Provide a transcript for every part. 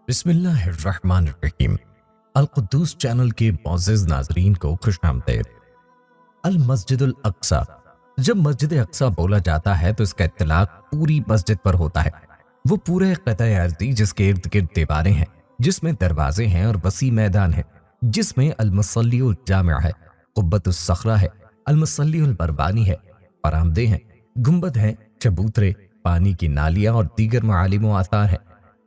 بسم اللہ الرحمن الرحیم۔ القدوس چینل کے معزز ناظرین کو خوش آمدید۔ المسجد الاقصی، جب مسجد اقصی بولا جاتا ہے تو اس کا اطلاق پوری مسجد پر ہوتا ہے۔ وہ پورے قطع ارضی جس کے ارد گرد دیواریں ہیں، جس میں دروازے ہیں اور وسیع میدان ہے، جس میں المصلی الجامع ہے، قبۃ الصخرہ ہے، المصلی البربانی ہے، برآمدے ہیں، گنبد ہیں، چبوترے، پانی کی نالیاں اور دیگر معالم و آثار ہیں۔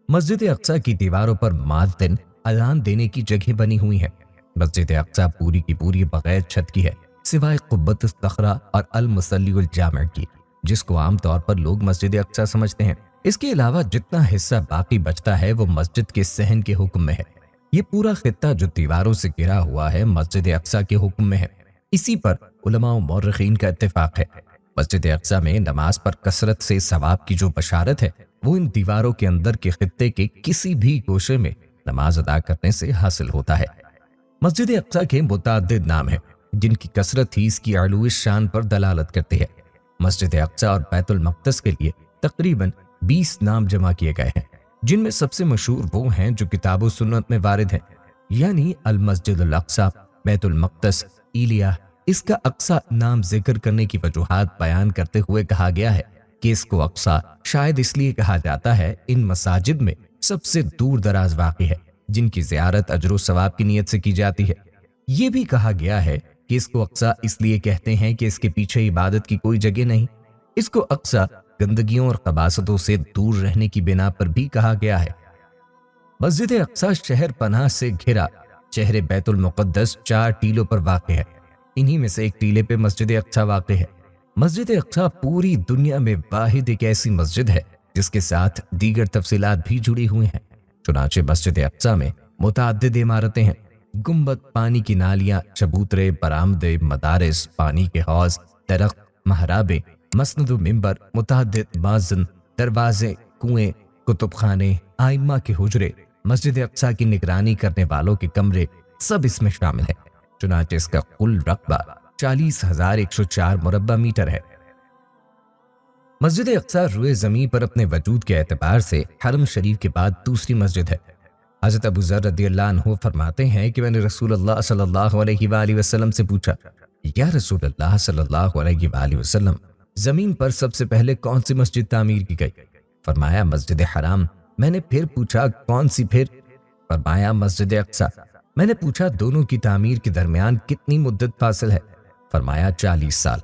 مسجد اقصی کی دیواروں پر مؤذن اذان دینے کی جگہ بنی ہوئی ہے۔ مسجد اقصی پوری کی پوری بغیر چھت کی ہے، سوائے قبۃ الصخرہ اور المصلی الجامع کی، جس کو عام طور پر لوگ مسجد اقصی سمجھتے ہیں۔ اس کے علاوہ جتنا حصہ باقی بچتا ہے وہ مسجد کے صحن کے حکم میں ہے۔ یہ پورا خطہ جو دیواروں سے گھرا ہوا ہے مسجد اقصی کے حکم میں ہے۔ اسی پر علماء و مورخین کا اتفاق ہے۔ مسجد اقصی میں نماز پر کثرت سے ثواب کی جو بشارت ہے وہ ان دیواروں کے اندر کے خطے کے کسی بھی گوشے میں نماز ادا کرنے سے حاصل ہوتا ہے۔ مسجد اقصی کے متعدد نام ہیں جن کی کثرت ہی اس کی علو شان پر دلالت کرتی ہے۔ مسجد اقصی اور بیت المقدس کے لیے تقریباً 20 نام جمع کیے گئے ہیں، جن میں سب سے مشہور وہ ہیں جو کتاب و سنت میں وارد ہیں، یعنی المسجد الاقصی، بیت المقدس، ایلیا۔ اس کا اقصی نام ذکر کرنے کی وجوہات بیان کرتے ہوئے کہا گیا ہے کہ اس کو اقصی شاید اس لیے کہا جاتا ہے ان مساجد میں سب سے دور دراز واقع ہے جن کی زیارت اجر و ثواب کی نیت سے کی جاتی ہے۔ یہ بھی کہا گیا ہے کہ اس کو اقصی اس لیے کہتے ہیں کہ اس کے پیچھے عبادت کی کوئی جگہ نہیں۔ اس کو اقصی گندگیوں اور خباثتوں سے دور رہنے کی بنا پر بھی کہا گیا ہے۔ مسجد اقصی شہر پناہ سے گھرا شہر بیت المقدس 4 ٹیلوں پر واقع ہے۔ انہی میں سے ایک ٹیلے پہ مسجد اقصی واقع ہے۔ مسجد اقصی پوری دنیا میں واحد ایک ایسی مسجد ہے جس کے ساتھ دیگر تفصیلات بھی جڑی ہوئی ہیں۔ چنانچہ مسجد اقصی میں متعدد عمارتیں ہیں، گنبد، پانی کی نالیاں، چبوترے، برآمدے، مدارس، پانی کے حوض، درخت، محرابے، مسند و منبر، متعدد مآذن، دروازے، کنویں، کتب خانے، ائمہ کے حجرے، مسجد اقصی کی نگرانی کرنے والوں کے کمرے، سب اس میں شامل ہیں۔ چنانچہ اس کا کل رقبہ 40,104 مربع میٹر ہے۔ مسجد اقصی روئے زمین پر اپنے وجود کے اعتبار سے حرم شریف کے بعد دوسری مسجد ہے۔ حضرت ابو ذر رضی اللہ عنہ فرماتے ہیں کہ میں نے رسول اللہ صلی اللہ علیہ وآلہ وسلم سے پوچھا، یا رسول اللہ صلی اللہ علیہ وآلہ وسلم، زمین پر سب سے پہلے کون سی مسجد تعمیر کی گئی؟ فرمایا مسجد حرام۔ میں نے پھر پوچھا کون سی؟ پھر فرمایا مسجد اقصی۔ میں نے پوچھا دونوں کی تعمیر کے درمیان کتنی مدت فاصل ہے؟ فرمایا 40 سال۔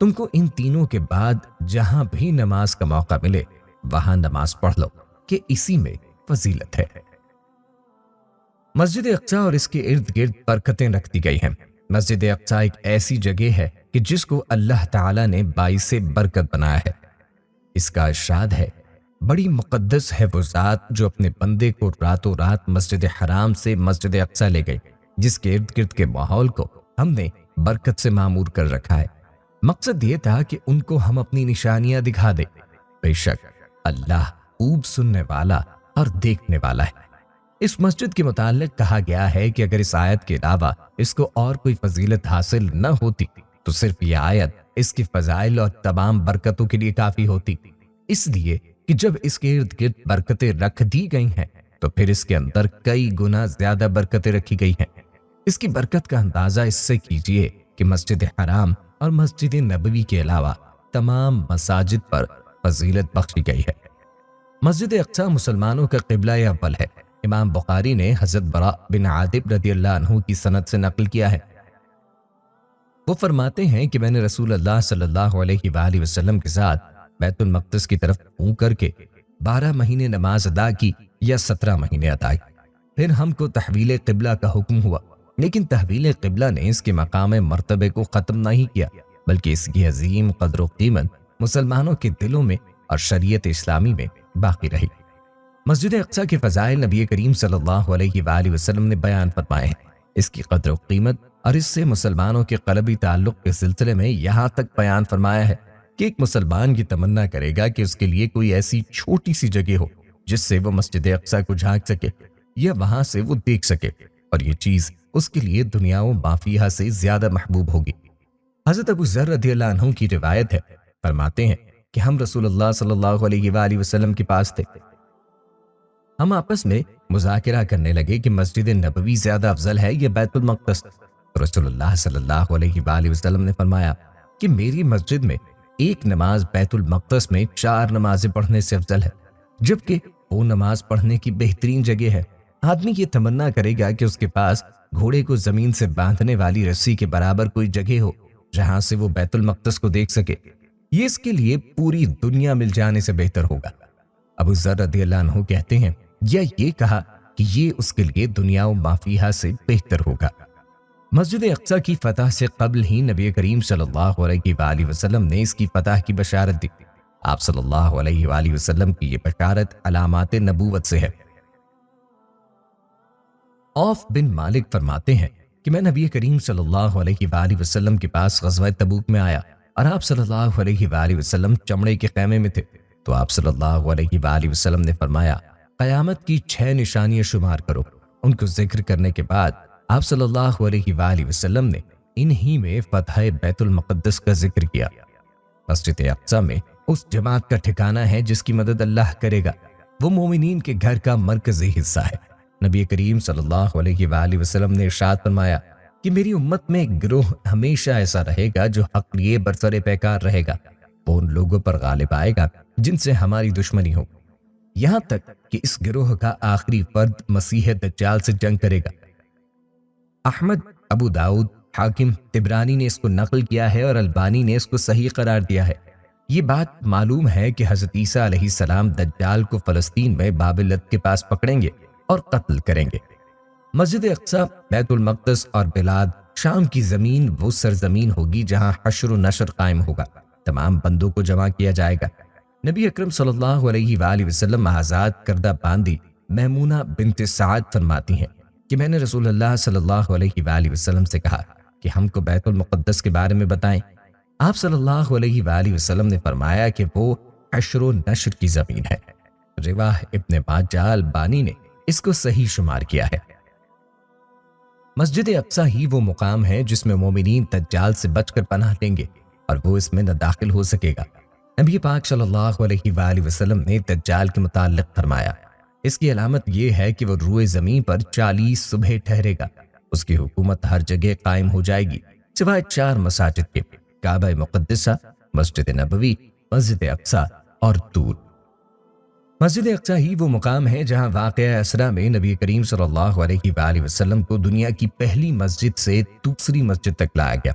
تم کو ان تینوں کے بعد جہاں بھی نماز کا موقع ملے وہاں نماز پڑھ لو کہ اسی میں فضیلت ہے۔ مسجد اقصی اور اس کے ارد گرد برکتیں رکھ دی گئی ہیں۔ مسجد اقصی ایک ایسی جگہ ہے کہ جس کو اللہ تعالیٰ نے باعث برکت بنایا ہے۔ اس کا ارشاد ہے، بڑی مقدس ہے وہ ذات جو اپنے بندے کو راتوں رات مسجد حرام سے مسجد اقصی لے گئی، جس کے ارد گرد کے ماحول کو ہم نے برکت سے معمور کر رکھا ہے۔ مقصد یہ تھا کہ ان کو ہم اپنی نشانیاں دکھا دیں۔ بے شک اللہ خوب سننے والا اور دیکھنے والا ہے۔ اس مسجد کے متعلق کہا گیا ہے کہ اگر اس آیت کے علاوہ اس کو اور کوئی فضیلت حاصل نہ ہوتی تو صرف یہ آیت اس کی فضائل اور تمام برکتوں کے لیے کافی ہوتی، اس لیے کہ جب اس کے ارد گرد برکتیں رکھ دی گئی ہیں تو پھر اس کے اندر کئی گنا زیادہ برکتیں رکھی گئی ہیں۔ اس کی برکت کا اندازہ اس سے کیجئے کہ مسجد حرام اور مسجد نبوی کے علاوہ تمام مساجد پر فضیلت بخشی گئی ہے۔ مسجد اقصی مسلمانوں کا قبلہ اول ہے۔ امام بخاری نے حضرت براء بن عازب رضی اللہ عنہ کی سند سے نقل کیا ہے۔ وہ فرماتے ہیں کہ میں نے رسول اللہ صلی اللہ علیہ وآلہ وسلم کے ساتھ بیت المقدس کی طرف منہ کر کے 12 مہینے نماز ادا کی یا 17 مہینے ادا کی۔ پھر ہم کو تحویل قبلہ کا حکم ہوا، لیکن تحویل قبلہ نے اس کے مقام مرتبے کو ختم نہیں کیا، بلکہ اس کی عظیم قدر و قیمت مسلمانوں کے دلوں میں اور شریعت اسلامی میں باقی رہی۔ مسجد اقصی کے فضائل نبی کریم صلی اللہ علیہ وآلہ وسلم نے بیان فرمائے ہیں۔ اس کی قدر و قیمت اور اس سے مسلمانوں کے قلبی تعلق کے سلسلے میں یہاں تک بیان فرمایا ہے کہ ایک مسلمان کی تمنا کرے گا کہ اس کے لیے کوئی ایسی چھوٹی سی جگہ ہو جس سے وہ مسجد اقصی کو جھانک سکے یا وہاں سے وہ دیکھ سکے، اور یہ چیز اس کے لیے دنیا و ما فیہا سے زیادہ محبوب ہوگی۔ حضرت ابو ذر رضی اللہ عنہ کی روایت ہے، فرماتے ہیں کہ ہم رسول اللہ صلی اللہ علیہ وآلہ وسلم کے پاس تھے۔ ہم آپس میں مذاکرہ کرنے لگے کہ مسجد نبوی زیادہ افضل ہے یا بیت المقدس؟ رسول اللہ صلی اللہ علیہ وآلہ وسلم نے فرمایا کہ میری مسجد میں ایک نماز بیت المقدس میں 4 نمازیں پڑھنے سے افضل ہے، جبکہ وہ نماز پڑھنے کی بہترین جگہ ہے۔ آدمی یہ تمنا کرے گا کہ اس کے پاس گھوڑے کو زمین سے باندھنے والی رسی کے برابر کوئی جگہ ہو جہاں سے وہ بیت المقدس کو دیکھ سکے، یہ اس کے لیے پوری دنیا مل جانے سے بہتر ہوگا۔ ابو ذر رضی اللہ عنہ کہتے ہیں یا یہ کہا کہ یہ اس کے لیے دنیا و ما فیہا سے بہتر ہوگا۔ مسجد اقصی کی فتح سے قبل ہی نبی کریم صلی اللہ علیہ وآلہ وسلم نے اس کی فتح کی بشارت دی۔ آپ صلی اللہ علیہ وآلہ وسلم کی یہ بشارت علامات نبوت سے ہے۔ عوف بن مالک فرماتے ہیں کہ میں نبی کریم صلی اللہ علیہ وآلہ وسلم کے پاس غزوہ تبوک میں آیا اور آپ صلی اللہ علیہ وآلہ وسلم چمڑے کے خیمے میں تھے، تو آپ صلی اللہ علیہ وآلہ وسلم نے فرمایا قیامت کی 6 نشانیاں شمار کرو۔ ان کو ذکر کرنے کے بعد آپ صلی اللہ علیہ وآلہ وسلم نے انہی میں فتح بیت المقدس کا ذکر کیا۔ مسجد اقصی میں اس جماعت کا ٹھکانہ ہے جس کی مدد اللہ کرے گا، وہ مومنین کے گھر کا مرکزی حصہ ہے۔ نبی کریم صلی اللہ علیہ وآلہ وسلم نے ارشاد فرمایا کہ میری امت میں ایک گروہ ہمیشہ ایسا رہے گا جو حق لیے برسر پیکار رہے گا، وہ ان لوگوں پر غالب آئے گا جن سے ہماری دشمنی ہو، یہاں تک کہ اس گروہ کا آخری فرد مسیح دجال سے جنگ کرے گا۔ احمد، ابو داؤد، حاکم، طبرانی نے اس کو نقل کیا ہے اور البانی نے اس کو صحیح قرار دیا ہے۔ یہ بات معلوم ہے کہ حضرت عیسیٰ علیہ السلام دجال کو فلسطین میں باب لد کے پاس پکڑیں گے اور قتل کریں گے۔ مسجد اقصی، بیت المقدس اور بلاد شام کی زمین وہ سرزمین ہوگی جہاں حشر و نشر قائم ہوگا، تمام بندوں کو جمع کیا جائے گا۔ نبی اکرم صلی اللہ علیہ وآلہ وسلم آزاد کردہ باندی میمونہ بنت سعد فرماتی ہیں کہ میں نے رسول اللہ صلی اللہ علیہ وآلہ وسلم سے کہا کہ ہم کو بیت المقدس کے بارے میں بتائیں۔ آپ صلی اللہ علیہ وآلہ وسلم نے فرمایا کہ وہ حشر و نشر کی زمین ہے۔ رواہ ابن ماجہ البانی نے اس کو صحیح شمار کیا ہے۔ مسجد اقصی ہی وہ مقام ہے جس میں مومنین دجال سے بچ کر پناہ لیں گے اور وہ اس میں نہ داخل ہو سکے گا۔ نبی پاک صلی اللہ علیہ وآلہ وسلم نے دجال کے متعلق فرمایا اس کی علامت یہ ہے کہ وہ روئے زمین پر 40 صبح ٹھہرے گا، اس کی حکومت ہر جگہ قائم ہو جائے گی سوائے 4 مساجد کے، کعبہ مقدسہ، مسجد نبوی، مسجد اقصی اور طور۔ مسجد اقصی ہی وہ مقام ہے جہاں واقعہ اسرا میں نبی کریم صلی اللہ علیہ وآلہ وسلم کو دنیا کی پہلی مسجد سے دوسری مسجد تک لایا گیا،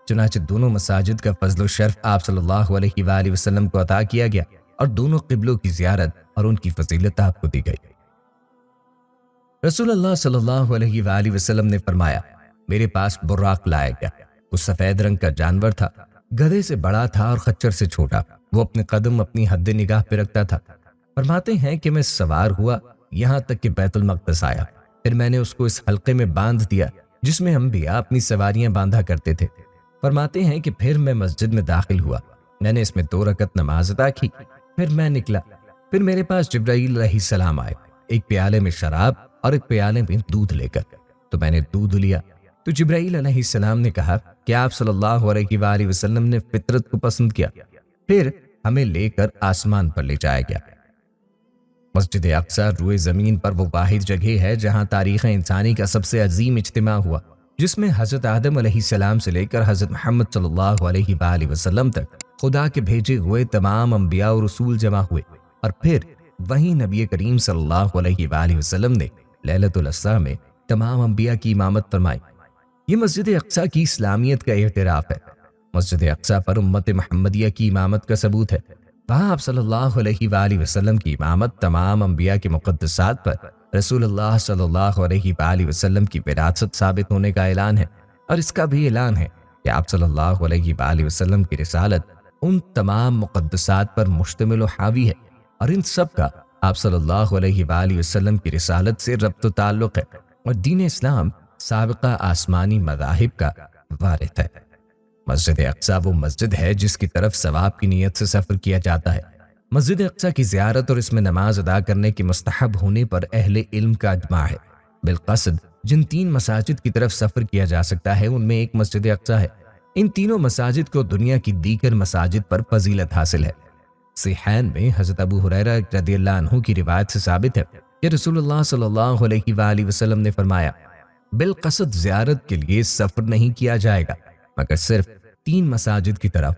چنانچہ دونوں مساجد کا فضل و شرف آپ صلی اللہ علیہ وآلہ وسلم کو عطا کیا گیا اور دونوں قبلوں کی زیارت اور ان کی فضیلت آپ کو دی گئی۔ رسول اللہ صلی اللہ علیہ وآلہ وسلم نے فرمایا میرے پاس براق لایا گیا، وہ سفید رنگ کا جانور تھا، گدھے سے بڑا تھا اور خچر سے چھوٹا، وہ اپنے قدم اپنی حد نگاہ پہ رکھتا تھا۔ فرماتے ہیں کہ میں سوار ہوا یہاں تک کہ بیت المقدس آیا، پھر میں نے اس کو اس حلقے میں باندھ دیا جس میں انبیاء اپنی سواریاں باندھا کرتے تھے۔ فرماتے ہیں کہ پھر میں مسجد میں داخل ہوا، میں نے اس میں 2 رکعت نماز ادا کی، پھر میں نکلا، پھر میرے پاس جبرائیل علیہ السلام آئے، ایک پیالے میں شراب اور ایک پیالے میں دودھ لے کر، تو میں نے دودھ لیا تو جبرائیل علیہ السلام نے کہا کہ آپ صلی اللہ علیہ وآلہ وسلم نے فطرت کو پسند کیا، پھر ہمیں لے کر آسمان پر لے جایا گیا۔ مسجد اقصی روئے زمین پر وہ واحد جگہ ہے جہاں تاریخ انسانی کا سب سے عظیم اجتماع ہوا، جس میں حضرت آدم علیہ السلام سے لے کر حضرت محمد صلی اللہ علیہ وآلہ وسلم تک خدا کے بھیجے ہوئے تمام انبیاء و رسول جمع ہوئے، اور پھر وہیں نبی کریم صلی اللہ علیہ وآلہ وسلم نے لیلۃ الاسریٰ میں تمام انبیاء کی امامت فرمائی۔ یہ مسجد اقصی کی اسلامیت کا اعتراف ہے۔ مسجد اقصی پر امت محمدیہ کی امامت کا ثبوت ہے۔ وہاں آپ صلی اللہ علیہ وآلہ وسلم کی امامت تمام انبیاء کے مقدسات پر رسول اللہ صلی اللہ علیہ وآلہ وسلم کی وراثت ثابت ہونے کا اعلان ہے، اور اس کا بھی اعلان ہے کہ آپ صلی اللہ علیہ وآلہ وسلم کی رسالت ان تمام مقدسات پر مشتمل و حاوی ہے، اور ان سب کا آپ صلی اللہ علیہ وآلہ وسلم کی رسالت سے ربط و تعلق ہے، اور دین اسلام سابقہ آسمانی مذاہب کا وارث ہے۔ مسجد اقصی وہ مسجد ہے جس کی طرف ثواب کی نیت سے سفر کیا جاتا ہے۔ مسجد اقصی کی زیارت اور اس میں نماز ادا کرنے کے مستحب ہونے پر اہل علم کا اجماع ہے۔ بالقصد جن 3 مساجد کی طرف سفر کیا جا سکتا ہے ان میں ایک مسجد اقصی ہے۔ ان تینوں مساجد کو دنیا کی دیگر مساجد پر فضیلت حاصل ہے۔ صحیحین میں حضرت ابو ہریرہ رضی اللہ عنہ کی روایت سے ثابت ہے کہ رسول اللہ صلی اللہ علیہ وآلہ وسلم نے فرمایا بالقصد زیارت کے لیے سفر نہیں کیا جائے گا مگر صرف 3 مساجد کی طرف،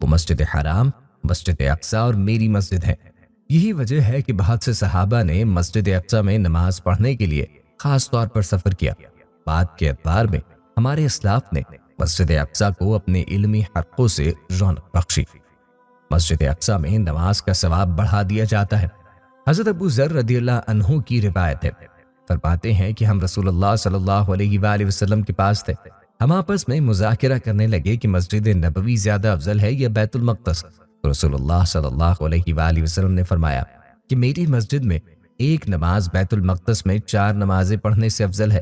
وہ مسجد حرام، مسجد اقصی اور میری مسجد ہے۔ یہی وجہ ہے کہ بہت سے صحابہ نے مسجد اقصی میں نماز پڑھنے کے لیے خاص طور پر سفر کیا۔ بعد کے اعتبار میں ہمارے اسلاف نے مسجد اقصی کو اپنے علمی حلقوں سے رونق بخشی۔ مسجد اقصی میں نماز کا ثواب بڑھا دیا جاتا ہے۔ حضرت ابو ذر رضی اللہ عنہ کی روایت ہے، فرماتے ہیں کہ ہم رسول اللہ صلی اللہ علیہ وآلہ وسلم کے پاس تھے۔ ہم آپس میں مذاکرہ کرنے لگے کہ مسجد نبوی زیادہ افضل ہے یا بیت المقدس۔ رسول اللہ صلی اللہ علیہ وآلہ وسلم نے فرمایا کہ میری مسجد میں ایک نماز بیت المقدس میں 4 نمازیں پڑھنے سے افضل ہے،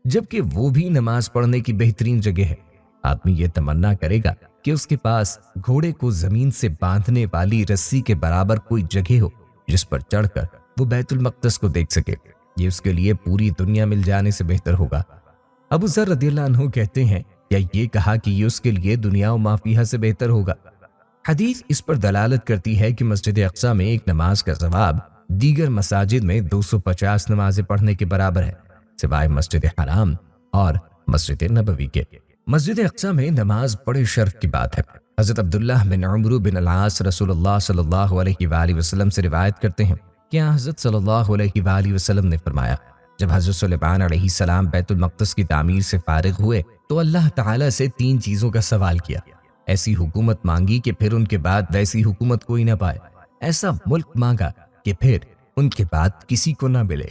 جبکہ وہ بھی نماز پڑھنے کی بہترین جگہ ہے۔ آدمی یہ تمنا کرے گا کہ اس کے پاس گھوڑے کو زمین سے باندھنے والی رسی کے برابر کوئی جگہ ہو جس پر چڑھ کر وہ بیت المقدس کو دیکھ سکے، یہ اس کے لیے پوری دنیا مل جانے سے بہتر ہوگا۔ ابو ذر رضی اللہ عنہ کہتے ہیں یا یہ کہا کہ یہ اس کے لیے دنیا و ما فیہا سے بہتر ہوگا۔ حدیث اس پر دلالت کرتی ہے کہ مسجد اقصی میں ایک نماز کا ثواب دیگر مساجد میں 250 نمازیں پڑھنے کے برابر ہے، سوائے مسجد حرام اور مسجد نبوی کے۔ مسجد اقصی میں نماز بڑے شرف کی بات ہے۔ حضرت عبداللہ بن عمرو بن العاص رسول اللہ صلی اللہ علیہ وآلہ وسلم سے روایت کرتے ہیں کہ حضرت صلی اللہ علیہ وآلہ وسلم نے فرمایا جب حضرت سلیمان علیہ السلام بیت المقدس کی تعمیر سے فارغ ہوئے تو اللہ تعالیٰ سے 3 چیزوں کا سوال کیا، ایسی حکومت مانگی کہ پھر ان کے بعد ویسی حکومت کوئی نہ پائے، ایسا ملک مانگا کہ پھر ان کے بعد کسی کو نہ ملے،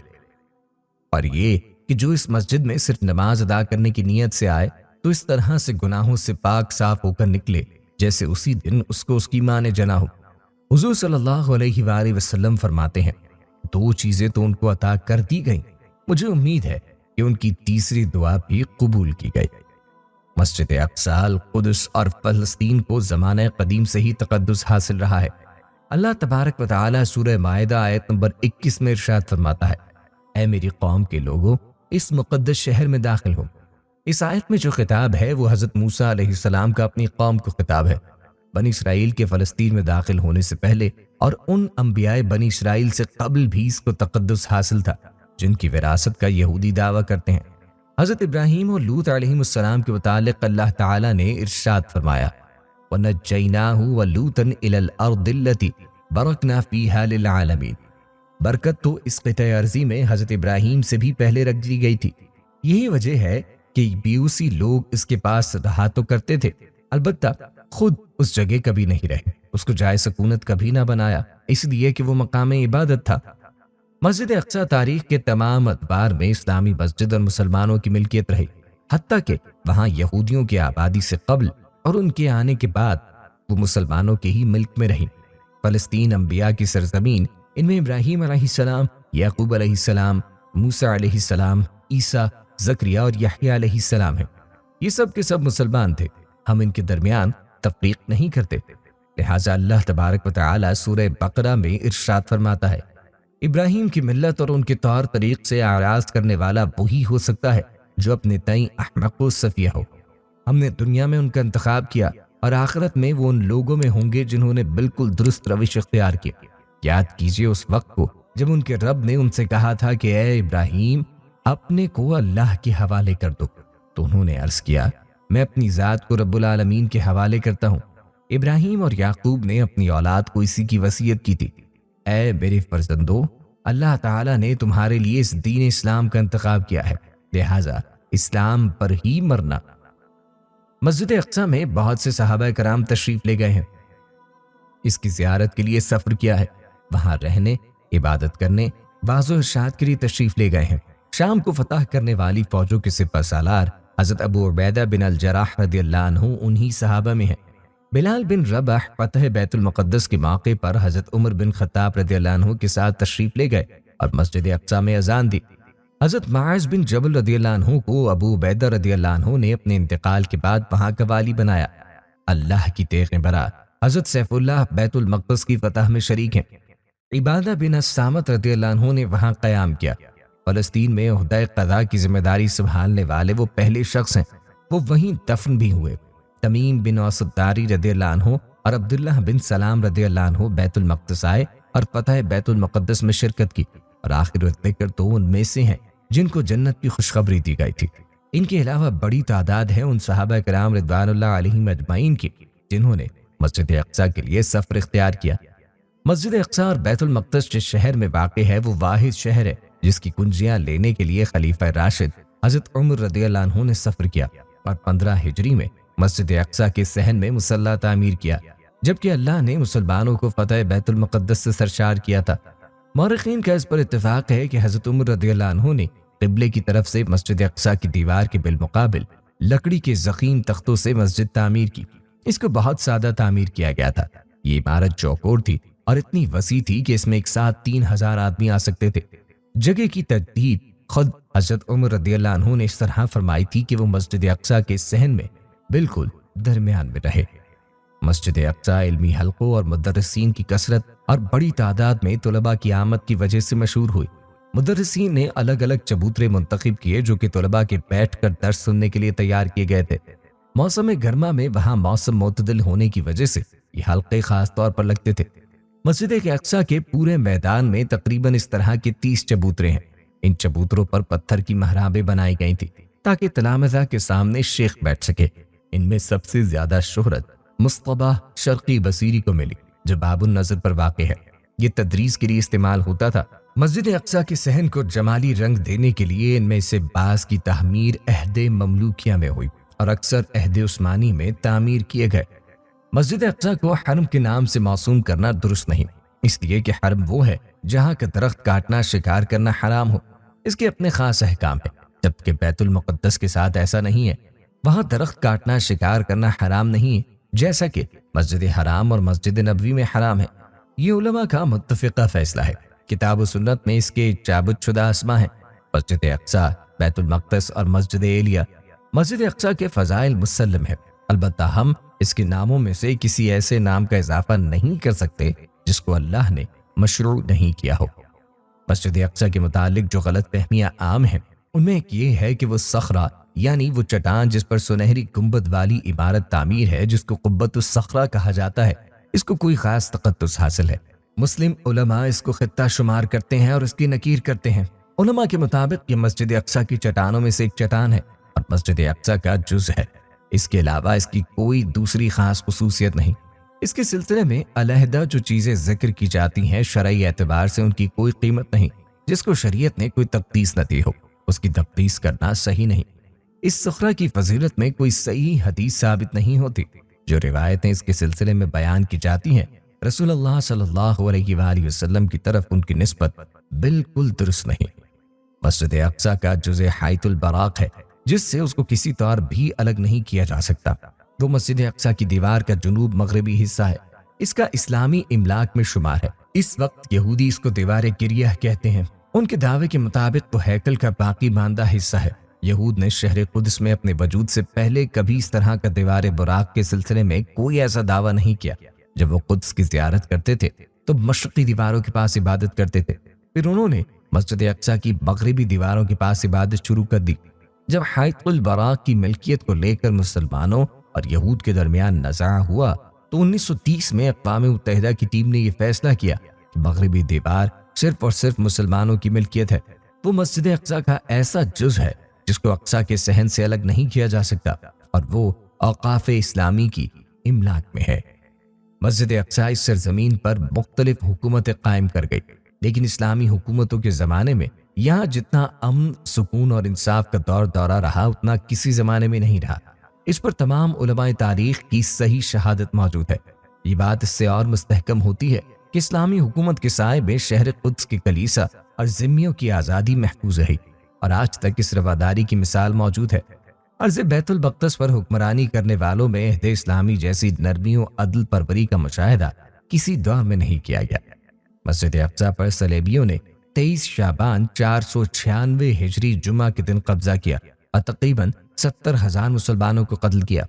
اور یہ کہ جو اس مسجد میں صرف نماز ادا کرنے کی نیت سے آئے تو اس طرح سے گناہوں سے پاک صاف ہو کر نکلے جیسے اسی دن اس کو اس کی ماں نے جنا ہو۔ حضور صلی اللہ علیہ وآلہ وسلم فرماتے ہیں 2 چیزیں تو ان کو عطا کر دی گئیں، مجھے امید ہے کہ ان کی تیسری دعا بھی قبول کی گئی۔ مسجد اقصی، القدس اور فلسطین کو زمانہ قدیم سے ہی تقدس حاصل رہا ہے۔ اللہ تبارک و تعالی سورہ مائدہ آیت نمبر 21 میں ارشاد فرماتا ہے، اے میری قوم کے لوگوں اس مقدس شہر میں داخل ہو۔ اس آیت میں جو خطاب ہے وہ حضرت موسیٰ علیہ السلام کا اپنی قوم کو خطاب ہے، بنی اسرائیل کے فلسطین میں داخل ہونے سے پہلے اور ان انبیاء بنی اسرائیل سے قبل بھی اس کو تقدس حاصل تھا جن کی وراثت کا یہودی دعویٰ کرتے ہیں۔ حضرت ابراہیم اور لوط علیہ السلام کے متعلق اللہ تعالیٰ نے ارشاد فرمایا وَنَجَّيْنَاهُ وَلُوطًا إِلَى الْأَرْضِ الَّتِي بَارَكْنَا فِيهَا لِلْعَالَمِينَ۔ برکت تو اس قطع ارضی میں حضرت ابراہیم سے بھی پہلے رکھ دی گئی تھی۔ یہی وجہ ہے کہ بیوسی لوگ اس کے پاس رہا تو کرتے تھے، البتہ خود اس جگہ کبھی نہیں رہے، اس کو جائے سکونت کبھی نہ بنایا، اس لیے کہ وہ مقام عبادت تھا۔ مسجد اقصی تاریخ کے تمام ادوار میں اسلامی مسجد اور مسلمانوں کی ملکیت رہی، حتیٰ کہ وہاں یہودیوں کی آبادی سے قبل اور ان کے آنے کے بعد وہ مسلمانوں کے ہی ملک میں رہی۔ فلسطین انبیاء کی سرزمین، ان میں ابراہیم علیہ السلام، یعقوب علیہ السلام، موسیٰ علیہ السلام، عیسیٰ، زکریا اور یحییٰ علیہ السلام ہیں۔ یہ سب کے سب مسلمان تھے، ہم ان کے درمیان تفریق نہیں کرتے، لہٰذا اللہ تبارک و تعالی سورہ بقرہ میں ارشاد فرماتا ہے ابراہیم کی ملت اور ان کے طور طریق سے اعراض کرنے والا وہی ہو سکتا ہے جو اپنے تئیں احمق و سفیہ ہو۔ ہم نے دنیا میں ان کا انتخاب کیا اور آخرت میں وہ ان لوگوں میں ہوں گے جنہوں نے بالکل درست روش اختیار کی۔ یاد کیجئے اس وقت کو جب ان کے رب نے ان سے کہا تھا کہ اے ابراہیم اپنے کو اللہ کے حوالے کر دو، تو انہوں نے عرض کیا میں اپنی ذات کو رب العالمین کے حوالے کرتا ہوں۔ ابراہیم اور یعقوب نے اپنی اولاد کو اسی کی وصیت کی تھی، اے میرے فرزندو اللہ تعالیٰ نے تمہارے لیے اس دین اسلام کا انتخاب کیا ہے، لہٰذا اسلام پر ہی مرنا۔ مسجد اقصی میں بہت سے صحابہ کرام تشریف لے گئے ہیں، اس کی زیارت کے لیے سفر کیا ہے، وہاں رہنے، عبادت کرنے، بعض و ارشاد کے لیے تشریف لے گئے ہیں۔ شام کو فتح کرنے والی فوجوں کے سپہ سالار حضرت ابو عبیدہ بن الجراح رضی اللہ عنہ انہی صحابہ میں ہیں۔ بلال بن رباح فتح بیت المقدس کے موقع پر حضرت عمر بن خطاب رضی اللہ عنہ کے ساتھ تشریف لے گئے اور مسجد اقصی میں اذان دی۔ حضرت معاذ بن جبل رضی اللہ عنہ کو ابو عبیدہ رضی اللہ عنہ نے اپنے انتقال کے بعد وہاں کا والی بنایا۔ اللہ کی تیغ برا حضرت سیف اللہ بیت المقدس کی فتح میں شریک ہیں۔ عبادہ بن الصامت رضی اللہ عنہ نے وہاں قیام کیا۔ فلسطین میں عہدہ قضاء کی ذمہ داری سنبھالنے والے وہ پہلے شخص ہیں، وہ وہیں دفن بھی ہوئے۔ تمیم بن اوسط داری رضی اللہ عنہ اور عبداللہ بن سلام رضی اللہ عنہ بیت المقدس آئے اور فتح بیت المقدس میں شرکت کی۔ اور آخر الذکر تو ان میں سے ہیں جن کو جنت کی خوشخبری دی گئی تھی۔ ان کے علاوہ بڑی تعداد ہے ان صحابہ کرام رضوان اللہ علیہم اجمعین کی جنہوں نے مسجد اقصیٰ کے لیے سفر اختیار کیا۔ مسجد اقصیٰ اور بیت المقدس جس شہر میں واقع ہے وہ واحد شہر ہے جس کی کنجیاں لینے کے لیے خلیفہ راشد حضرت عمر رضی اللہ عنہ نے سفر کیا اور 15 ہجری میں مسجد اقصیٰ کے صحن میں مصلی تعمیر کیا، جبکہ اللہ نے مسلمانوں کو فتح بیت المقدس سے سرشار کیا تھا۔ مورخین کا اس پر اتفاق ہے کہ حضرت عمر رضی اللہ عنہ نے قبلے کی طرف سے مسجد اقصیٰ کی دیوار کے بالمقابل لکڑی کے ضخیم تختوں سے مسجد تعمیر کی۔ اس کو بہت سادہ تعمیر کیا گیا تھا۔ یہ عمارت چوکور تھی اور اتنی وسیع تھی کہ اس میں ایک ساتھ 3000 آدمی آ سکتے تھے۔ جگہ کی ترتیب خود حضرت عمر رضی اللہ عنہ نے اس طرح فرمائی تھی کہ وہ مسجد اقصیٰ کے صحن میں بالکل درمیان میں رہے۔ مسجد اقصیٰ علمی حلقوں اور مدرسین کی کثرت اور بڑی تعداد میں طلباء کی آمد کی وجہ سے مشہور ہوئی۔ مدرسین نے الگ الگ چبوترے منتخب کیے جو کہ طلباء کے بیٹھ کر درس سننے کے لیے تیار کیے گئے تھے۔ موسم گرما میں وہاں موسم معتدل ہونے کی وجہ سے یہ حلقے خاص طور پر لگتے تھے۔ مسجد اقصیٰ کے پورے میدان میں تقریباً اس طرح کے 30 چبوترے ہیں۔ ان چبوتروں پر پتھر کی محرابیں بنائی گئی تھیں تاکہ تلامذہ کے سامنے شیخ بیٹھ سکے۔ ان میں سب سے زیادہ شہرت مصطبہ شرقی بصیری کو ملی جو باب النظر پر واقع ہے۔ یہ تدریس کے لیے استعمال ہوتا تھا۔ مسجد اقصیٰ کے صحن کو جمالی رنگ دینے کے لیے ان میں سے بعض کی تعمیر عہد مملوکیہ میں ہوئی اور اکثر عہد عثمانی میں تعمیر کیے گئے۔ مسجد اقصیٰ کو حرم کے نام سے موسوم کرنا درست نہیں، اس لیے کہ حرم وہ ہے جہاں کا درخت کاٹنا شکار کرنا حرام ہو۔ اس کے اپنے خاص احکام ہیں، جبکہ بیت المقدس کے ساتھ ایسا نہیں ہے۔ وہاں درخت کاٹنا شکار کرنا حرام نہیں ہے، جیسا کہ مسجد حرام اور مسجد نبوی میں حرام ہے۔ یہ علماء کا متفقہ فیصلہ ہے۔ کتاب و سنت میں اس کے ثابت شدہ اسما ہیں: مسجد اقصیٰ، بیت المقدس اور مسجد اعلیہ۔ مسجد اقصیٰ کے فضائل مسلم ہے، البتہ ہم اس کے ناموں میں سے کسی ایسے نام کا اضافہ نہیں کر سکتے جس کو اللہ نے مشروع نہیں کیا ہو۔ مسجد اقصیٰ کے متعلق جو غلط فہمیاں عام ہیں ان میں ایک یہ ہے کہ وہ صخرہ یعنی وہ چٹان جس پر سنہری گنبد والی عمارت تعمیر ہے جس کو قبۃ الصخرہ کہا جاتا ہے، اس کو کوئی خاص تقدس حاصل ہے۔ مسلم علماء اس کو خطہ شمار کرتے ہیں اور اس کی نکیر کرتے ہیں۔ علماء کے مطابق یہ مسجد اقصیٰ کی چٹانوں میں سے ایک چٹان ہے اور مسجد اقصیٰ کا جز ہے۔ اس کے علاوہ اس کی کوئی دوسری خاص خصوصیت نہیں۔ اس کے سلسلے میں علیحدہ جو چیزیں ذکر کی جاتی ہیں شرعی اعتبار سے ان کی کوئی قیمت نہیں۔ جس کو شریعت نے کوئی تقدیس نہ دی ہو اس کی تقدیس کرنا صحیح نہیں۔ اس صخرہ کی فضیلت میں کوئی صحیح حدیث ثابت نہیں ہوتی۔ جو روایتیں اس کے سلسلے میں بیان کی جاتی ہیں رسول اللہ صلی اللہ علیہ وآلہ وسلم کی طرف ان کی نسبت بالکل درست نہیں۔ مسجد اقصیٰ کا جزء حیۃ البراق ہے جس سے اس کو کسی طور بھی الگ نہیں کیا جا سکتا۔ وہ مسجد اقصیٰ کی دیوار کا جنوب مغربی حصہ ہے۔ اس کا اسلامی املاک میں شمار ہے۔ اس وقت یہودی اس کو دیوار گریہ کہتے ہیں۔ ان کے دعوے کے مطابق وہ ہیکل کا باقی ماندہ حصہ ہے۔ یہود نے شہر قدس میں اپنے وجود سے پہلے کبھی اس طرح کا دیوار براق کے سلسلے میں کوئی ایسا دعویٰ نہیں کیا۔ جب وہ قدس کی زیارت کرتے تھے تو مشرقی دیواروں کے پاس عبادت کرتے تھے، پھر انہوں نے مسجد اقصیٰ کی مغربی دیواروں کے پاس عبادت شروع کر دی۔ جب حیۃ البراق کی ملکیت کو لے کر مسلمانوں اور یہود کے درمیان نزاع ہوا تو 1930 میں اقوام متحدہ کی ٹیم نے یہ فیصلہ کیا کہ مغربی دیوار صرف اور صرف مسلمانوں کی ملکیت ہے۔ وہ مسجد اقصیٰ کا ایسا جز ہے جس کو اقصیٰ کے صحن سے الگ نہیں کیا جا سکتا اور وہ اوقاف اسلامی کی املاک میں ہے۔ مسجد اقصیٰ اس سرزمین پر مختلف حکومتیں قائم کر گئی، لیکن اسلامی حکومتوں کے زمانے میں یہاں جتنا امن، سکون اور انصاف کا دورہ رہا اتنا کسی زمانے میں نہیں رہا۔ اس پر تمام علماء تاریخ کی صحیح شہادت موجود ہے۔ یہ بات اس سے اور مستحکم ہوتی ہے کہ اسلامی حکومت کے سائے میں شہر قدس کی کلیسا اور ذمیوں کی آزادی محفوظ رہی اور آج تک اس رواداری کی مثال موجود ہے۔ عرض بیت المقدس پر حکمرانی کرنے والوں میں عہد اسلامی جیسی نرمی و عدل پروری کا مشاہدہ کسی دور میں نہیں کیا گیا۔ مسجد اقصیٰ پر صلیبیوں نے 23 شعبان 496 ہجری جمعہ کے دن قبضہ کیا اور تقریباً 70,000 مسلمانوں کو قتل کیا۔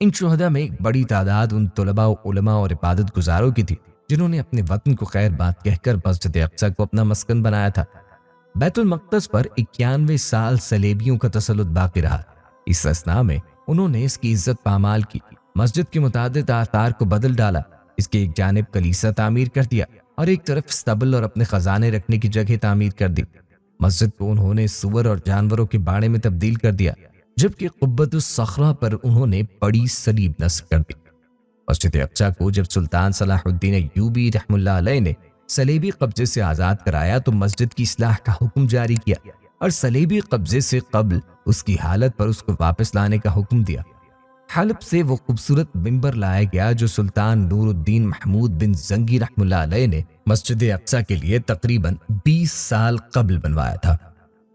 ان شہداء میں ایک بڑی تعداد ان طلباء و علماء اور عبادت گزاروں کی تھی جنہوں نے اپنے وطن کو خیر بات کہہ کر مسجد اقصیٰ کو اپنا مسکن بنایا تھا۔ بیت المقدس پر 91 سال صلیبیوں کا تسلط باقی رہا۔ اس اثناء میں انہوں نے اس کی عزت پامال کی، مسجد کے متعدد آثار کو بدل ڈالا، اس کے ایک جانب کلیسا تعمیر کر دیا اور ایک طرف استبل اور اپنے خزانے رکھنے کی جگہ تعمیر کر دی۔ مسجد کو انہوں نے سور اور جانوروں کے باڑے میں تبدیل کر دیا، جبکہ قبۃ الصخرہ پر انہوں نے بڑی صلیب نصب کر دی۔ مسجد اقصی کو جب سلطان صلاح الدین ایوبی رحم اللہ علیہ نے صلیبی قبضے سے آزاد کرایا تو مسجد کی اصلاح کا حکم جاری کیا اور صلیبی قبضے سے قبل اس کی حالت پر اس کو واپس لانے کا حکم دیا۔ حلب سے وہ خوبصورت ممبر لایا گیا جو سلطان نور الدین محمود بن زنگی رحم اللہ علیہ نے مسجد اقصی کے لیے تقریباً 20 سال قبل بنوایا تھا۔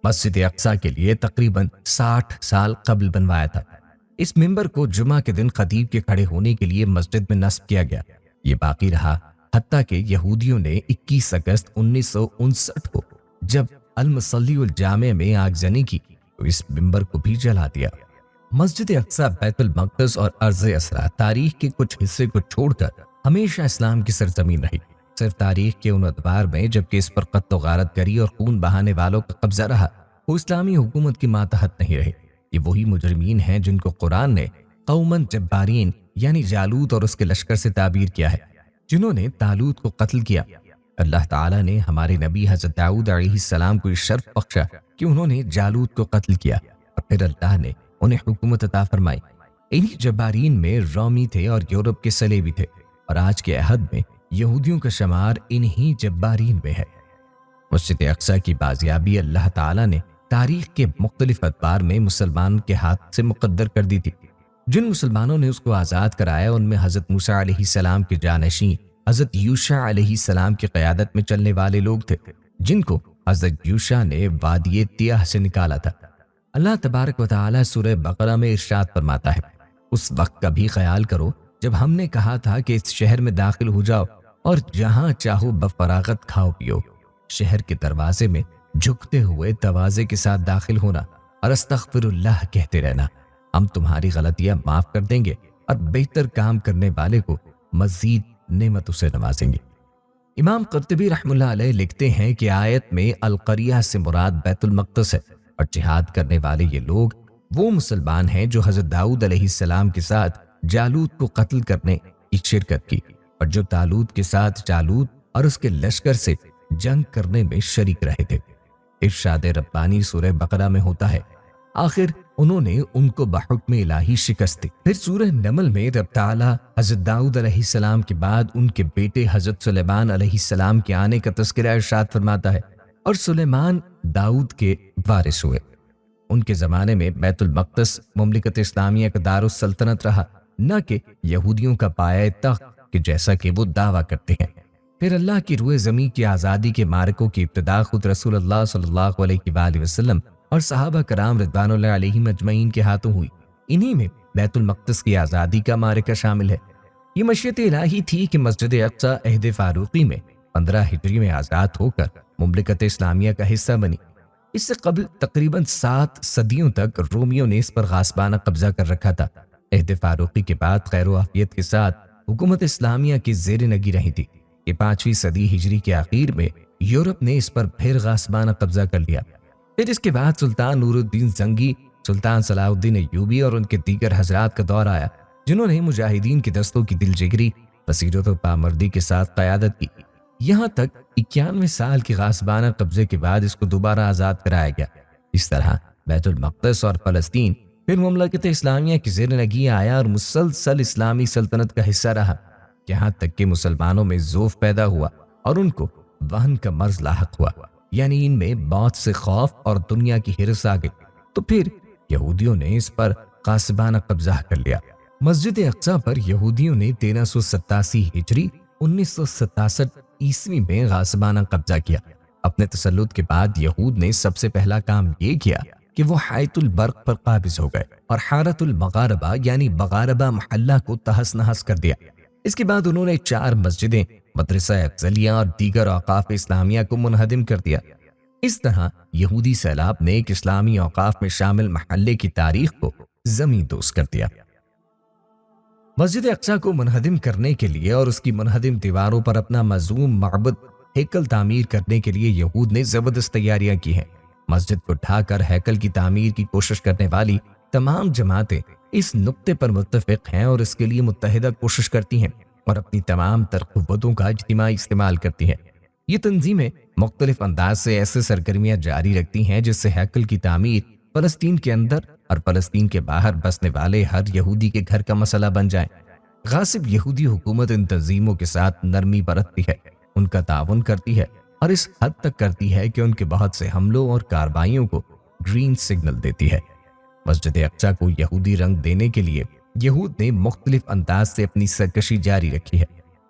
مسجد اقصی کے لیے تقریباً 60 سال قبل بنوایا تھا۔ اس ممبر کو جمعہ کے دن خطیب کے کھڑے ہونے کے لیے مسجد میں نصب کیا گیا۔ یہ باقی رہا حتیٰ کہ یہودیوں نے 21 اگست 1959 کو جب المصلی الجامع میں آگزنی کی تو اس ممبر کو بھی جلا دیا۔ مسجد اقصی بیت المقدس اور ارض اسرا تاریخ کے کچھ حصے کو چھوڑ کر ہمیشہ اسلام کی سرزمین رہی، صرف تاریخ کے ان ادوار میں جبکہ اس پر قتل و غارت گری اور خون بہانے والوں کا قبضہ رہا، وہ اسلامی حکومت کی ماتحت نہیں رہی۔ یہ وہی مجرمین ہیں جن کو قرآن نے قومن جبارین یعنی جالوت اور اس کے لشکر سے تعبیر کیا ہے، جنہوں نے طالوت کو قتل کیا۔ اللہ تعالیٰ نے ہمارے نبی حضرت داؤد علیہ السلام کو یہ شرف بخشا کہ انہوں نے جالوت کو قتل کیا، اور پھر اللہ نے انہیں حکومت عطا فرمائی۔ انہی جبارین میں رومی تھے اور یورپ کے صلیبی تھے، اور آج کے عہد میں یہودیوں کا شمار انہی جبارین میں ہے۔ مسجد اقصی کی بازیابی اللہ تعالیٰ نے تاریخ کے مختلف ادوار میں مسلمان کے ہاتھ سے مقدر کر دی تھی۔ جن مسلمانوں نے اس کو آزاد کرایا ان میں حضرت موسیٰ علیہ السلام کے جانشین حضرت یوشع علیہ السلام کی قیادت میں چلنے والے لوگ تھے، جن کو حضرت یوشع نے وادی تیاہ سے نکالا تھا۔ اللہ تبارک و تعالیٰ سورہ بقرہ میں ارشاد فرماتا ہے، اس وقت کا بھی خیال کرو جب ہم نے کہا تھا کہ اس شہر میں داخل ہو جاؤ اور جہاں چاہو بفراغت کھاؤ پیو۔ شہر کے دروازے میں جھکتے ہوئے تواضع کے ساتھ داخل ہونا اور استغفر اللہ کہتے رہنا، ہم تمہاری غلطیاں معاف کر دیں گے اور بہتر کام کرنے والے کو مزید نعمتوں سے نوازیں گے۔ امام قرطبی رحم اللہ علیہ لکھتے ہیں کہ آیت میں القریہ سے مراد بیت المقدس ہے، اور جہاد کرنے والے یہ لوگ وہ مسلمان ہیں جو حضرت داؤد علیہ السلام کے ساتھ جالوت کو قتل کرنے کی شرکت کی، اور جو طالوت کے ساتھ جالوت اور اس کے لشکر سے جنگ کرنے میں شریک رہے تھے۔ ارشاد ربانی سورہ بقرہ میں ہوتا ہے، آخر انہوں نے ان کو بحکم الہی شکست دی۔ پھر سورہ نمل میں رب تعالیٰ حضرت داؤد علیہ السلام کے بعد ان کے بیٹے حضرت سلیمان علیہ السلام کے آنے کا تذکرہ ارشاد فرماتا ہے، اور سلیمان داؤد کے وارث ہوئے۔ ان کے زمانے میں بیت المقدس مملکت اسلامیہ کا دار السلطنت رہا، نہ کہ یہودیوں کا پایہ تخت کہ جیسا کہ وہ دعویٰ کرتے ہیں۔ پھر اللہ کی روئے زمین کی آزادی کے معرکوں کی ابتدا خود رسول اللہ صلی اللہ علیہ وآلہ وسلم اور صحابہ کرام رضوان اللہ علیہم اجمعین کے ہاتھوں ہوئی۔ انہی میں بیت المقدس کی آزادی کا معرکہ شامل ہے۔ یہ مشیت الہی تھی کہ مسجد اقصی عہد فاروقی میں 15 ہجری میں آزاد ہو کر مملکت اسلامیہ کا حصہ بنی۔ اس سے قبل تقریباً 7 صدیوں تک رومیوں نے اس پر غاصبانہ قبضہ کر رکھا تھا۔ عہد فاروقی کے بعد خیر و عافیت کے ساتھ حکومت اسلامیہ کی زیر نگی رہی تھی کہ 5ویں صدی ہجری کے آخر میں یورپ نے اس پر پھر غاصبانہ قبضہ کر لیا۔ پھر اس کے بعد سلطان نور الدین زنگی، سلطان صلاح الدین ایوبی اور ان کے دیگر حضرات کا دور آیا، جنہوں نے مجاہدین کے دستوں کی دل جگری، بصیرت و پامردی کے ساتھ قیادت کی، یہاں تک 91 سال کے غاصبانہ قبضے کے بعد اس کو دوبارہ آزاد کرایا گیا۔ اس طرح بیت المقدس اور فلسطین پھر مملکت اسلامیہ کی زیر نگی آیا اور مسلسل اسلامی سلطنت کا حصہ رہا، یہاں تک کہ مسلمانوں میں ذوف پیدا ہوا اور ان کو وہن کا مرض لاحق ہوا، یعنی ان میں موت سے خوف اور دنیا کی ہرس آ گئی، تو پھر یہودیوں نے اس پر غاصبانہ قبضہ کر لیا۔ مسجد اقصی پر یہودیوں نے 1387 ہجری 1967 عیسوی میں غاصبانہ قبضہ کیا۔ اپنے تسلط کے بعد یہود نے سب سے پہلا کام یہ کیا کہ وہ حائط البرق پر قابض ہو گئے اور حارت المغاربہ یعنی بغاربہ محلہ کو تہس نہس کر دیا۔ اس کے بعد انہوں نے 4 مسجدیں، مدرسہ افضلیہ اور دیگر اوقاف اسلامیہ کو منہدم کر دیا۔ اس طرح یہودی سیلاب نے ایک اسلامی اوقاف میں شامل محلے کی تاریخ کو زمین دوز کر دیا۔ مسجد اقصی کو منہدم کرنے کے لیے اور اس کی منہدم دیواروں پر اپنا مذموم معبد ہیکل تعمیر کرنے کے لیے یہود نے زبردست تیاریاں کی ہیں۔ مسجد کو ڈھا کر ہیکل کی تعمیر کی کوشش کرنے والی تمام جماعتیں اس نقطے پر متفق ہیں اور اس کے لیے متحدہ کوشش کرتی ہیں اور اپنی تمام تر قوتوں کا اجتماعی استعمال کرتی ہیں۔ یہ تنظیمیں مختلف انداز سے ایسے سرگرمیاں جاری رکھتی ہیں جس سے ہیکل کی تعمیر فلسطین کے اندر اور فلسطین کے باہر بسنے والے ہر یہودی کے گھر کا مسئلہ بن جائے۔ غاصب یہودی حکومت ان تنظیموں کے ساتھ نرمی برتتی ہے، ان کا تعاون کرتی ہے اور اس حد تک کرتی ہے کہ ان کے بہت سے حملوں اور کارروائیوں کو گرین سگنل دیتی ہے۔ مسجد اقصی کو یہودی رنگ دینے کے لیے یہود نے مختلف انداز سے اپنی سرکشی جاری رکھی ہے۔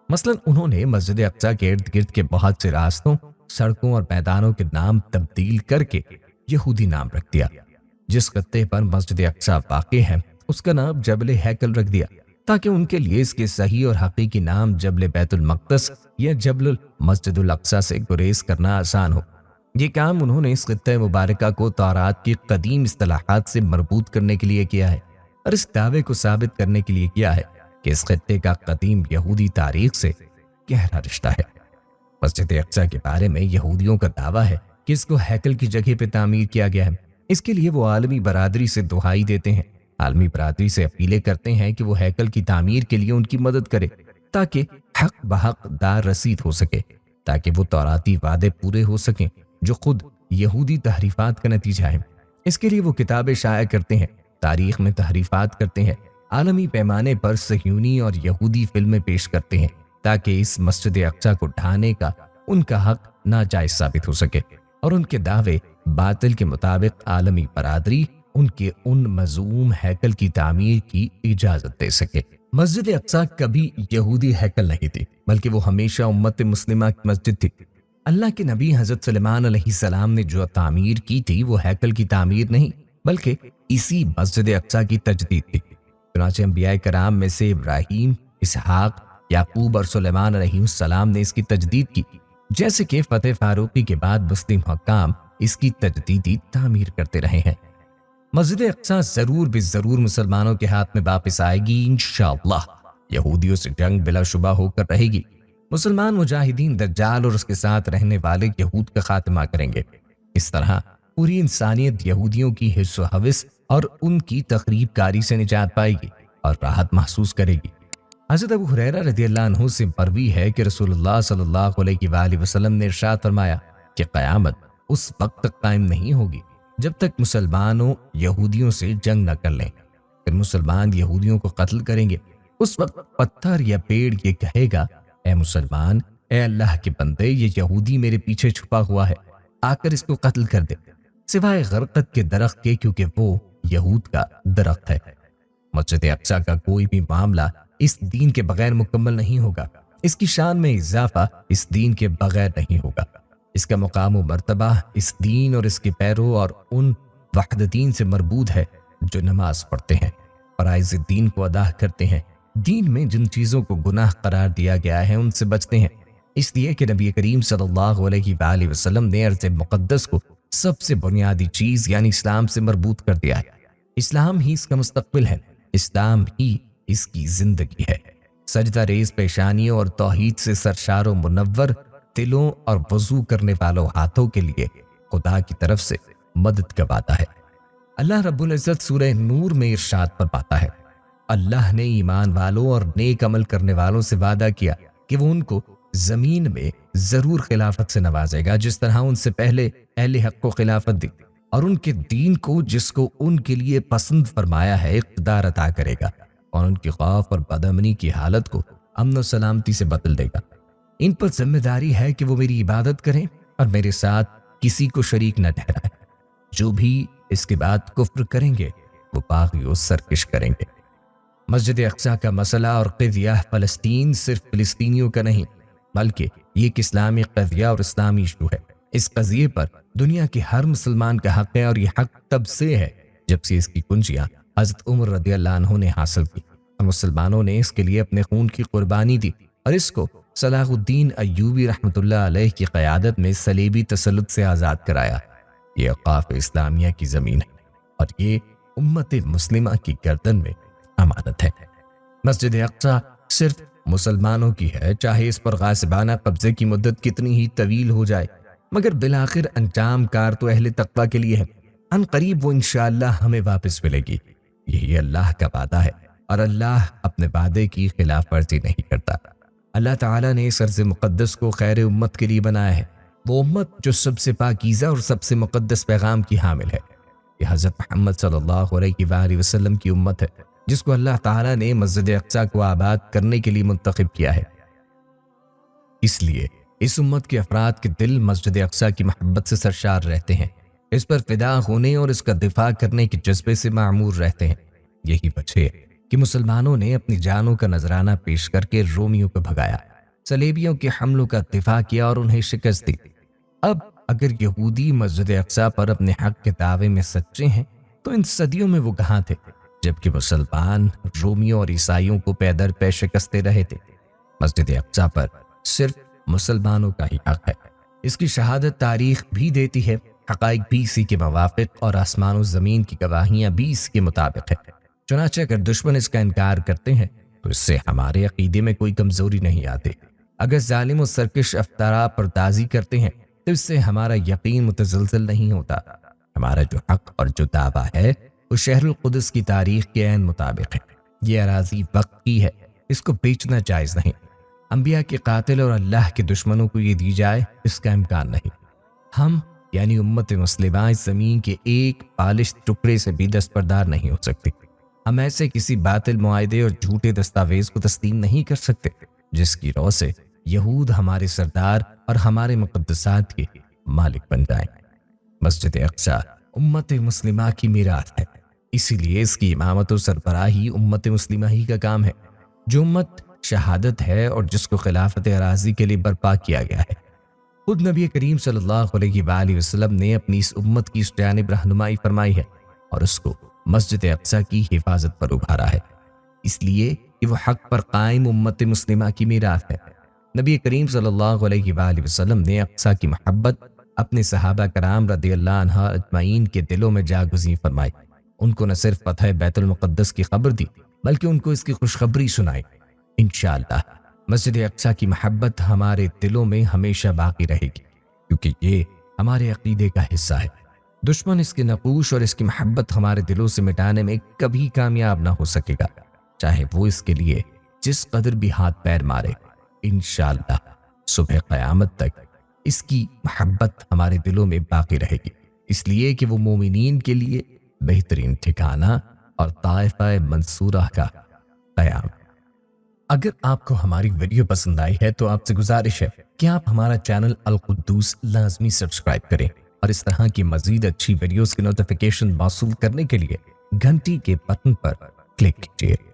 مثلا انہوں نے مسجد اقصی کے ارد گرد کے بہت سے راستوں، سڑکوں اور میدانوں کے نام تبدیل کر کے یہودی نام رکھ دیا۔ جس خطے پر مسجد اقصی واقع ہے اس کا نام جبل ہیکل رکھ دیا تاکہ ان کے لیے اس کے صحیح اور حقیقی نام جبل بیت المقدس یا جبل المسجد الاقصی سے گریز کرنا آسان ہو۔ یہ کام انہوں نے اس خطہ مبارکہ کو تورات کی قدیم اصطلاحات سے مربوط کرنے کے لیے کیا ہے اور اس دعوے کو ثابت کرنے کے لیے کیا ہے کہ اس خطے کا قدیم یہودی تاریخ سے گہرا رشتہ ہے۔ مسجد اقصی کے بارے میں یہودیوں کا دعویٰ ہے کہ اس کو ہیکل کی جگہ پہ تعمیر کیا گیا ہے۔ اس کے لیے وہ عالمی برادری سے دہائی دیتے ہیں، عالمی برادری سے اپیلیں کرتے ہیں کہ وہ ہیکل کی تعمیر کے لیے ان کی مدد کرے تاکہ حق بحق دار رسید ہو سکے، تاکہ وہ توراتی وعدے پورے ہو سکیں جو خود یہودی تحریفات کا نتیجہ ہے۔ اس کے لیے وہ کتابیں شائع کرتے ہیں، تاریخ میں تحریفات کرتے ہیں، عالمی پیمانے پر صہیونی اور یہودی فلمیں پیش کرتے ہیں تاکہ اس مسجد اقصی کو ڈھانے کا ان کا حق ناجائز ثابت ہو سکے اور ان کے دعوے باطل کے مطابق عالمی برادری ان کے ان مزعوم ہیکل کی تعمیر کی اجازت دے سکے۔ مسجد اقصی کبھی یہودی ہیکل نہیں تھی، بلکہ وہ ہمیشہ امت مسلمہ کی مسجد تھی۔ اللہ کے نبی حضرت سلیمان علیہ السلام نے جو تعمیر کی تھی وہ ہیکل کی تعمیر نہیں بلکہ اسی مسجد اقصی کی تجدید تھی۔ چنانچہ انبیاء کرام میں سے ابراہیم، اسحاق، یعقوب اور سلیمان علیہ السلام نے اس کی تجدید کی، جیسے کہ فتح فاروقی کے بعد مسلم حکام اس کی تجدیدی تعمیر کرتے رہے ہیں۔ مسجد اقصی ضرور ضرور مسلمانوں کے ہاتھ میں واپس آئے گی انشاءاللہ۔ یہودیوں سے جنگ بلا شبہ ہو کر رہے گی۔ مسلمان مجاہدین دجال اور اس کے ساتھ رہنے والے یہود کا خاتمہ کریں گے۔ اس طرح پوری انسانیت یہودیوں کی حرص و ہوس اور ان کی تخریب کاری سے نجات پائے گی اور راحت محسوس کرے گی۔ حضرت ابو ہریرہ رضی اللہ عنہ سے مروی ہے کہ رسول اللہ صلی اللہ علیہ وآلہ وسلم نے ارشاد فرمایا کہ قیامت اس وقت تک قائم نہیں ہوگی جب تک مسلمانوں یہودیوں سے جنگ نہ کر لیں۔ پھر مسلمان یہودیوں کو قتل کریں گے۔ اس وقت پتھر یا پیڑ یہ کہے گا، اے مسلمان، اے اللہ کے بندے، یہ یہودی میرے پیچھے چھپا ہوا ہے، آ کر اس کو قتل کر دے، سوائے غرقت کے درخت کے، کیونکہ وہ یہود کا درخت ہے۔ مسجد اقصی کا کوئی بھی معاملہ اس دین کے بغیر مکمل نہیں ہوگا، اس کی شان میں اضافہ اس دین کے بغیر نہیں ہوگا، اس کا مقام و مرتبہ اس دین اور اس کے پیرو اور ان وحدتین سے مربوط ہے جو نماز پڑھتے ہیں، فرائض دین کو ادا کرتے ہیں، دین میں جن چیزوں کو گناہ قرار دیا گیا ہے ان سے بچتے ہیں، اس لیے کہ نبی کریم صلی اللہ علیہ وآلہ وسلم نے ارض مقدس کو سب سے بنیادی چیز یعنی اسلام سے مربوط کر دیا ہے۔ اسلام ہی اس کا مستقبل ہے، اسلام ہی اس کی زندگی ہے۔ سجدہ ریز پیشانیوں اور توحید سے سرشار و منور دلوں اور وضو کرنے والوں ہاتھوں کے لیے خدا کی طرف سے مدد کا وعدہ ہے۔ اللہ رب العزت سورہ نور میں ارشاد فرماتا ہے، اللہ نے ایمان والوں اور نیک عمل کرنے والوں سے وعدہ کیا کہ وہ ان کو زمین میں ضرور خلافت سے نوازے گا، جس طرح ان سے پہلے اہل حق کو خلافت دی، اور ان کے دین کو جس کو ان کے لیے پسند فرمایا ہے اقتدار عطا کرے گا، اور ان کی خوف اور بدامنی کی حالت کو امن و سلامتی سے بدل دے گا۔ ان پر ذمہ داری ہے کہ وہ میری عبادت کریں اور میرے ساتھ کسی کو شریک نہ ٹھہرائیں۔ جو بھی اس کے بعد کفر کریں گے وہ باغی و سرکش کریں گے۔ مسجد اقصی کا مسئلہ اور قضیہ فلسطین صرف فلسطینیوں کا نہیں بلکہ یہ ایک اسلامی قضیہ اور اسلامی ایشو ہے۔ اس قضیے پر دنیا کے ہر مسلمان کا حق ہے، اور یہ حق تب سے ہے جب سے اس کی کنجیاں حضرت عمر رضی اللہ عنہ نے حاصل کی، اور مسلمانوں نے اس کے لیے اپنے خون کی قربانی دی، اور اس کو صلاح الدین ایوبی رحمۃ اللہ علیہ کی قیادت میں صلیبی تسلط سے آزاد کرایا۔ یہ اوقاف اسلامیہ کی زمین ہے اور یہ امت مسلمہ کی گردن میں امانت ہے۔ مسجد اقصی صرف مسلمانوں کی ہے، چاہے اس پر غاصبانہ قبضے کی مدت کتنی ہی طویل ہو جائے، مگر بالآخر انجام کار تو اہل تقویٰ کے لیے ہے۔ ان قریب وہ انشاءاللہ ہمیں واپس ملے گی، یہی اللہ کا وعدہ ہے، اور اللہ اپنے وعدے کی خلاف ورزی نہیں کرتا۔ اللہ تعالیٰ نے اس ارض مقدس کو خیر امت کے لیے بنایا ہے، وہ امت جو سب سے پاکیزہ اور سب سے مقدس پیغام کی حامل ہے۔ یہ حضرت محمد صلی اللہ علیہ وآلہ وسلم کی امت ہے، جس کو اللہ تعالیٰ نے مسجد اقصیٰ کو آباد کرنے کے لیے منتخب کیا ہے۔ اس لیے اس امت کے افراد کے دل مسجد اقصیٰ کی محبت سے سرشار رہتے ہیں، اس پر فدا ہونے اور اس کا دفاع کرنے کے جذبے سے معمور رہتے ہیں۔ یہی وجہ ہے کہ مسلمانوں نے اپنی جانوں کا نذرانہ پیش کر کے رومیوں کو بھگایا، صلیبیوں کے حملوں کا دفاع کیا اور انہیں شکست دی۔ اب اگر یہودی مسجد اقصیٰ پر اپنے حق کے دعوے میں سچے ہیں تو ان صدیوں میں وہ کہاں تھے جبکہ مسلمان رومیوں اور عیسائیوں کو پے در پے شکستے رہے تھے؟ مسجد اقصیٰ پر صرف مسلمانوں کا ہی حق ہے، اس کی شہادت تاریخ بھی دیتی ہے، حقائق بھی اسی کے موافق اور آسمان و زمین کی گواہیاں بھی اس کے مطابق ہے۔ چنانچہ اگر دشمن اس کا انکار کرتے ہیں تو اس سے ہمارے عقیدے میں کوئی کمزوری نہیں آتی، اگر ظالم و سرکش افطارا پردازی کرتے ہیں تو اس سے ہمارا یقین متزلزل نہیں ہوتا۔ ہمارا جو حق اور جو دعویٰ ہے وہ شہر القدس کی تاریخ کے عین مطابق ہے۔ یہ اراضی وقت کی ہے، اس کو بیچنا جائز نہیں۔ انبیاء کے قاتل اور اللہ کے دشمنوں کو یہ دی جائے، اس کا امکان نہیں۔ ہم یعنی امت مسلمہ اس زمین کے ایک پالش ٹکڑے سے بھی دستبردار نہیں ہو سکتے۔ ہم ایسے کسی باطل معاہدے اور جھوٹے دستاویز کو تسلیم نہیں کر سکتے جس کی رو سے یہود ہمارے سردار اور ہمارے مقدسات کے مالک بن جائیں۔ مسجد اقصیٰ امت مسلمہ کی میراث ہے، اسی لیے اس کی امامت و سربراہی امت مسلمہ ہی کا کام ہے، جو امت شہادت ہے اور جس کو خلافت اراضی کے لیے برپا کیا گیا ہے۔ خود نبی کریم صلی اللہ علیہ وآلہ وسلم نے اپنی اس امت کی اس جانب رہنمائی فرمائی ہے اور اس کو مسجد اقصیٰ کی حفاظت پر ابھارا ہے، اس لیے کہ وہ حق پر قائم امت مسلمہ کی میراث ہے۔ نبی کریم صلی اللہ علیہ وآلہ وسلم نے اقصیٰ کی محبت اپنے صحابہ کرام رضی اللہ عنہ اجمعین کے دلوں میں جاگزیں فرمائی۔ ان کو نہ صرف فتح بیت المقدس کی خبر دی بلکہ ان کو اس کی خوشخبری سنائی۔ انشاءاللہ مسجد اقصیٰ کی محبت ہمارے دلوں میں ہمیشہ باقی رہے گی، کیونکہ یہ ہمارے عقیدے کا حصہ ہے۔ دشمن اس کے نقوش اور اس کی محبت ہمارے دلوں سے مٹانے میں کبھی کامیاب نہ ہو سکے گا، چاہے وہ اس کے لیے جس قدر بھی ہاتھ پیر مارے۔ انشاءاللہ صبح قیامت تک اس کی محبت ہمارے دلوں میں باقی رہے گی، اس لیے کہ وہ مومنین کے لیے بہترین ٹھکانہ اور طائفہ منصورہ کا قیام۔ اگر آپ کو ہماری ویڈیو پسند آئی ہے تو آپ سے گزارش ہے کہ آپ ہمارا چینل القدوس لازمی سبسکرائب کریں اور اس طرح کی مزید اچھی ویڈیوز کی نوٹیفیکیشن موصول کرنے کے لیے گھنٹی کے بٹن پر کلک کیجیے۔